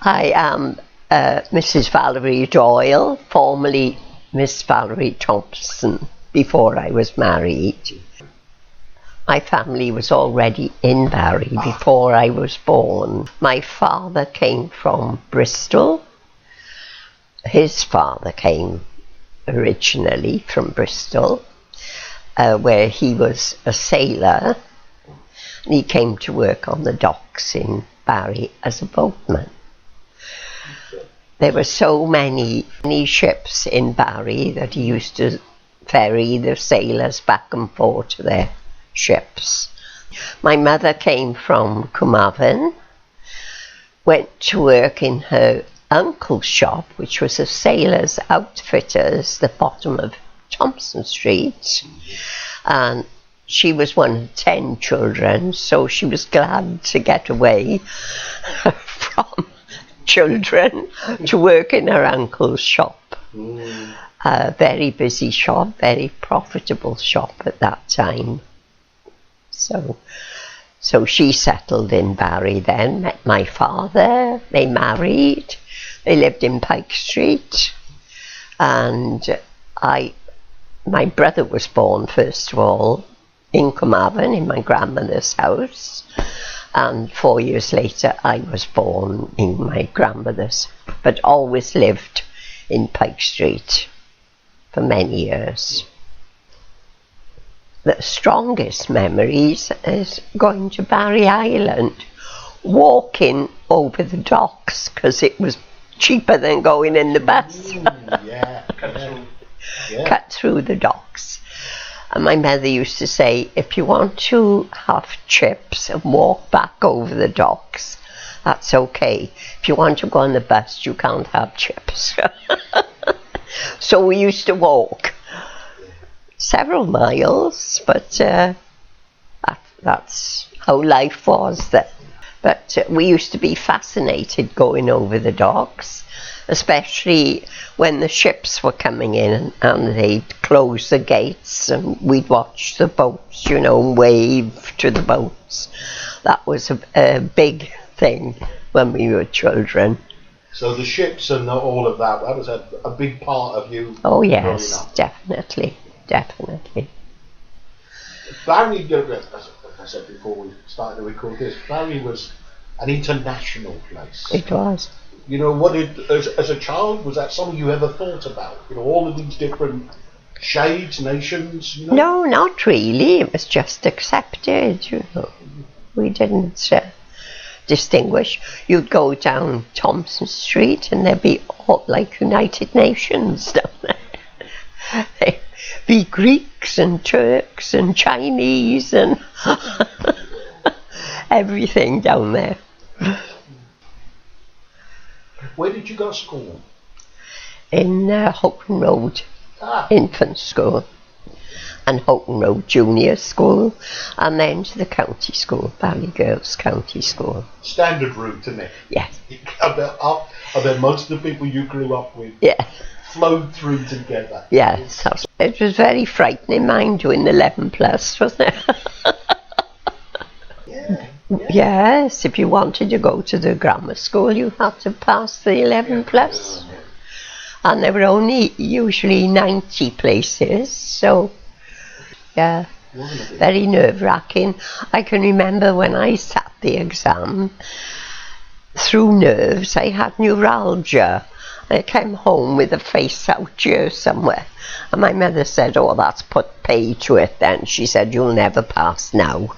I am Mrs. Valerie Doyle, formerly Miss Valerie Thompson, before I was married. My family was already in Barry before I was born. My father came from Bristol. His father came originally from Bristol, where he was a sailor. And he came to work on the docks in Barry as a boatman. There were so many ships in Barry that he used to ferry the sailors back and forth to their ships. My mother came from Carmarthen, went to work in her uncle's shop, which was a sailor's outfitters, the bottom of Thompson Street, and she was one of 10 children, so she was glad to get away from children to work in her uncle's shop. A very busy shop, very profitable shop at that time. So she settled in Barry then, met my father, they married, they lived in Pike Street, and my brother was born first of all in Carmarthen in my grandmother's house, and 4 years later I was born in my grandmother's, but always lived in Pike Street for many years. The strongest memories is going to Barry Island, walking over the docks because it was cheaper than going in the bus. Cut through the docks. And my mother used to say, if you want to have chips and walk back over the docks, that's okay. If you want to go on the bus, you can't have chips. So we used to walk several miles, but that's how life was then. But we used to be fascinated going over the docks, especially when the ships were coming in and they'd close the gates and we'd watch the boats, you know, wave to the boats. That was a big thing when we were children. So the ships and all of that, that was a big part of you. Oh yes, definitely. Definitely. Barry, as I said before we started to record this, Barry was an international place. It was. You know, what as a child, was that something you ever thought about? You know, all of these different shades, nations, you know? No, not really. It was just accepted, you know. We didn't distinguish. You'd go down Thompson Street and there'd be all like United Nations down there. There'd be Greeks and Turks and Chinese and everything down there. Where did you go to school? In Houghton Road Infant School and Houghton Road Junior School, and then to the county school, Barry Girls County School. Standard route, isn't it? Yes. I bet most of the people you grew up with flowed through together. Yes. It was very frightening, mind doing the 11 plus, wasn't it? Yes, if you wanted to go to the grammar school, you had to pass the 11 plus. And there were only usually 90 places, so yeah, very nerve-wracking. I can remember when I sat the exam, through nerves, I had neuralgia. I came home with a face out here somewhere. And my mother said, oh, that's put pay to it then. She said, you'll never pass now.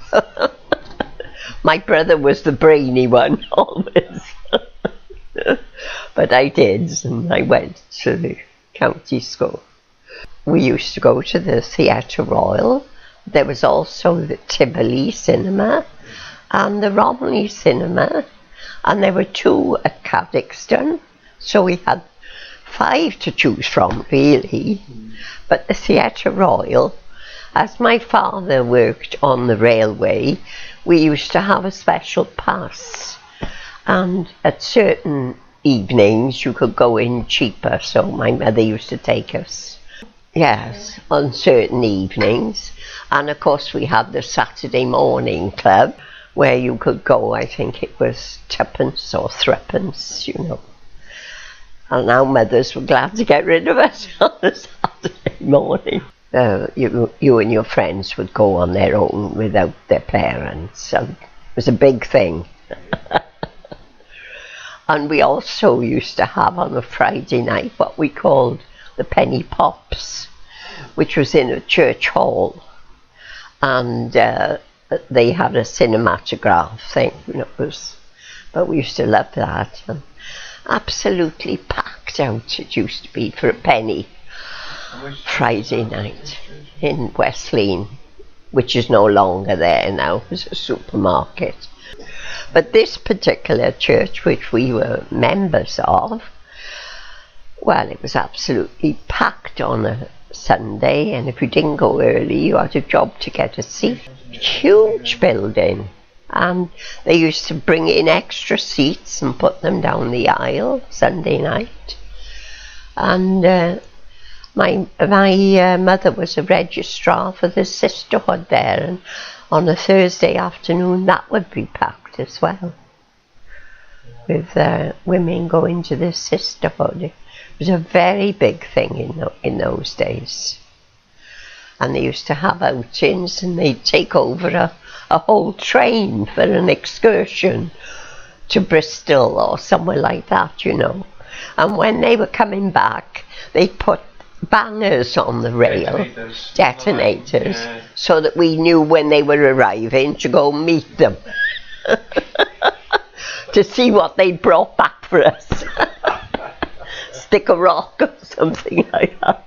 My brother was the brainy one, always. But I did, and I went to the county school. We used to go to the Theatre Royal. There was also the Tivoli Cinema and the Romney Cinema. And there were 2 at Caddixton. So we had 5 to choose from, really. But the Theatre Royal, as my father worked on the railway, we used to have a special pass. And at certain evenings you could go in cheaper, so my mother used to take us. Yes, on certain evenings. And of course we had the Saturday morning club. where you could go. I think it was twopence or threepence, you know. And our mothers were glad to get rid of us on a Saturday morning. You and your friends would go on their own without their parents. And it was a big thing. And we also used to have on a Friday night what we called the penny pops, which was in a church hall. And they had a cinematograph thing. But we used to love that. And absolutely packed out it used to be for a penny. Friday night in Westlean, which is no longer there now. It was a supermarket. But this particular church, which we were members of, well, it was absolutely packed on a Sunday, and if you didn't go early, you had a job to get a seat. Huge building. And they used to bring in extra seats and put them down the aisle Sunday night. And my mother was a registrar for the sisterhood there, and on a Thursday afternoon that would be packed as well, with women going to the sisterhood. It was a very big thing in those days. And they used to have outings, and they'd take over a whole train for an excursion to Bristol or somewhere like that, you know. And when they were coming back, they'd put bangers on the rail, detonators, yeah, so that we knew when they were arriving to go meet them. To see what they brought back for us. Stick a rock or something like that.